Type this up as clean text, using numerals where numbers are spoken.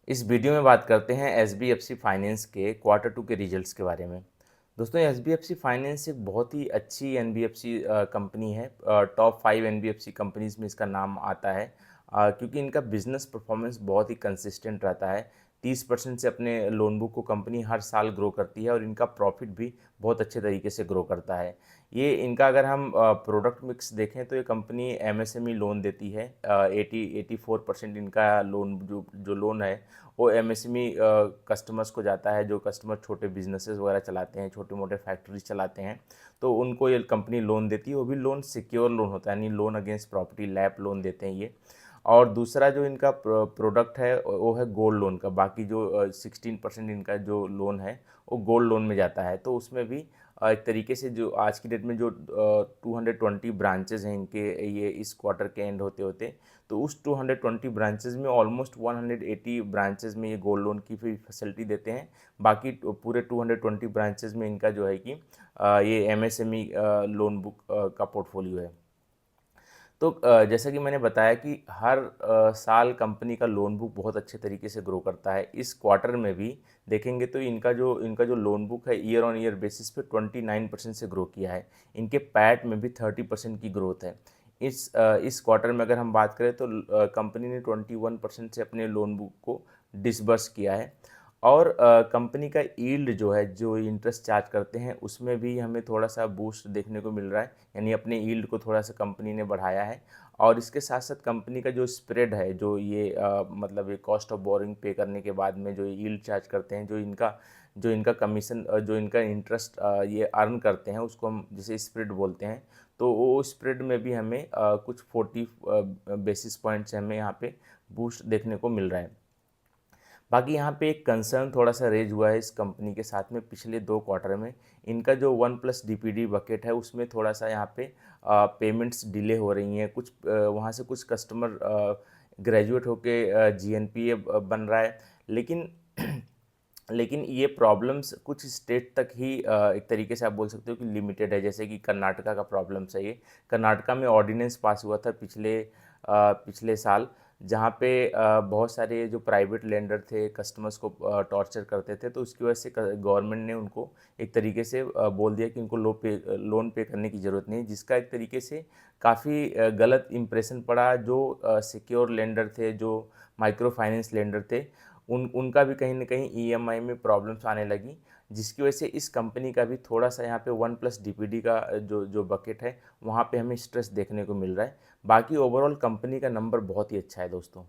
इस वीडियो में बात करते हैं एसबीएफसी फाइनेंस के क्वार्टर टू के रिजल्ट्स के बारे में। दोस्तों, एसबीएफसी फाइनेंस एक बहुत ही अच्छी एनबीएफसी कंपनी है। टॉप 5 एनबीएफसी कंपनीज में इसका नाम आता है, क्योंकि इनका बिजनेस परफॉर्मेंस बहुत ही कंसिस्टेंट रहता है। 30% से अपने लोन बुक को कंपनी हर साल ग्रो करती है और इनका प्रॉफिट भी बहुत अच्छे तरीके से ग्रो करता है। ये इनका अगर हम प्रोडक्ट मिक्स देखें तो ये कंपनी एमएसएमई लोन देती है। 84% इनका लोन जो जो लोन है वो एमएसएमई कस्टमर्स को जाता है, जो कस्टमर छोटे बिजनेसेस वगैरह चलाते हैं, छोटे मोटे फैक्ट्रीज चलाते हैं, तो उनको ये कंपनी लोन देती है। वो भी लोन सिक्योर लोन होता है, यानी loan against property, lap loan देते हैं ये। और दूसरा जो इनका प्रोडक्ट है वो है गोल्ड लोन का। बाकी जो 16% इनका जो लोन है वो गोल्ड लोन में जाता है। तो उसमें भी एक तरीके से जो आज की डेट में जो 220 ब्रांचेज़ हैं इनके, ये इस क्वार्टर के एंड होते होते, तो उस 220 ब्रांचेज़ में ऑलमोस्ट 180 ब्रांचेज़ में ये गोल्ड लोन की भी फैसिलिटी देते हैं। बाकी पूरे 220 ब्रांचेज़ में इनका जो है कि ये एमएसएमई लोन बुक का पोर्टफोलियो है। तो जैसा कि मैंने बताया कि हर साल कंपनी का लोन बुक बहुत अच्छे तरीके से ग्रो करता है। इस क्वार्टर में भी देखेंगे तो इनका जो लोन बुक है ईयर ऑन ईयर बेसिस पे 29% से ग्रो किया है। इनके पैट में भी 30% की ग्रोथ है। इस क्वार्टर में अगर हम बात करें तो कंपनी ने 21% से अपने लोन बुक को डिसबर्स किया है। और कंपनी का यील्ड जो है, जो इंटरेस्ट चार्ज करते हैं, उसमें भी हमें थोड़ा सा बूस्ट देखने को मिल रहा है, यानी अपने यील्ड को थोड़ा सा कंपनी ने बढ़ाया है। और इसके साथ साथ कंपनी का जो स्प्रेड है, जो ये मतलब ये कॉस्ट ऑफ बोरिंग पे करने के बाद में जो यील्ड चार्ज करते हैं, जो इनका कमीशन, जो इनका इंटरेस्ट ये अर्न करते हैं, उसको हम जैसे स्प्रेड बोलते हैं। तो वो स्प्रेड में भी हमें कुछ 40 बेसिस पॉइंट से हमें यहाँ पे बूस्ट देखने को मिल रहा है। बाकी यहाँ पे एक कंसर्न थोड़ा सा रेज हुआ है इस कंपनी के साथ में, पिछले 2 क्वार्टर में इनका जो 1+ डीपीडी बकेट है उसमें थोड़ा सा यहाँ पे पेमेंट्स डिले हो रही हैं। कुछ वहाँ से कुछ कस्टमर ग्रेजुएट होके जीएनपीए बन रहा है, लेकिन लेकिन ये प्रॉब्लम्स कुछ स्टेट तक ही एक तरीके से आप बोल सकते हो कि लिमिटेड है। जैसे कि कर्नाटका का प्रॉब्लम्स है ये। कर्नाटका में ऑर्डिनेंस पास हुआ था पिछले साल, जहाँ पे बहुत सारे जो प्राइवेट लेंडर थे कस्टमर्स को टॉर्चर करते थे, तो उसकी वजह से गवर्नमेंट ने उनको एक तरीके से बोल दिया कि उनको लोन पे करने की ज़रूरत नहीं, जिसका एक तरीके से काफ़ी गलत इम्प्रेशन पड़ा। जो सिक्योर लेंडर थे, जो माइक्रो फाइनेंस लेंडर थे, उनका भी कहीं ना कहीं ईएमआई में प्रॉब्लम्स आने लगी, जिसकी वजह से इस कंपनी का भी थोड़ा सा यहाँ पे 1+ डीपीडी का जो जो बकेट है वहाँ पे हमें स्ट्रेस देखने को मिल रहा है। बाकी ओवरऑल कंपनी का नंबर बहुत ही अच्छा है दोस्तों।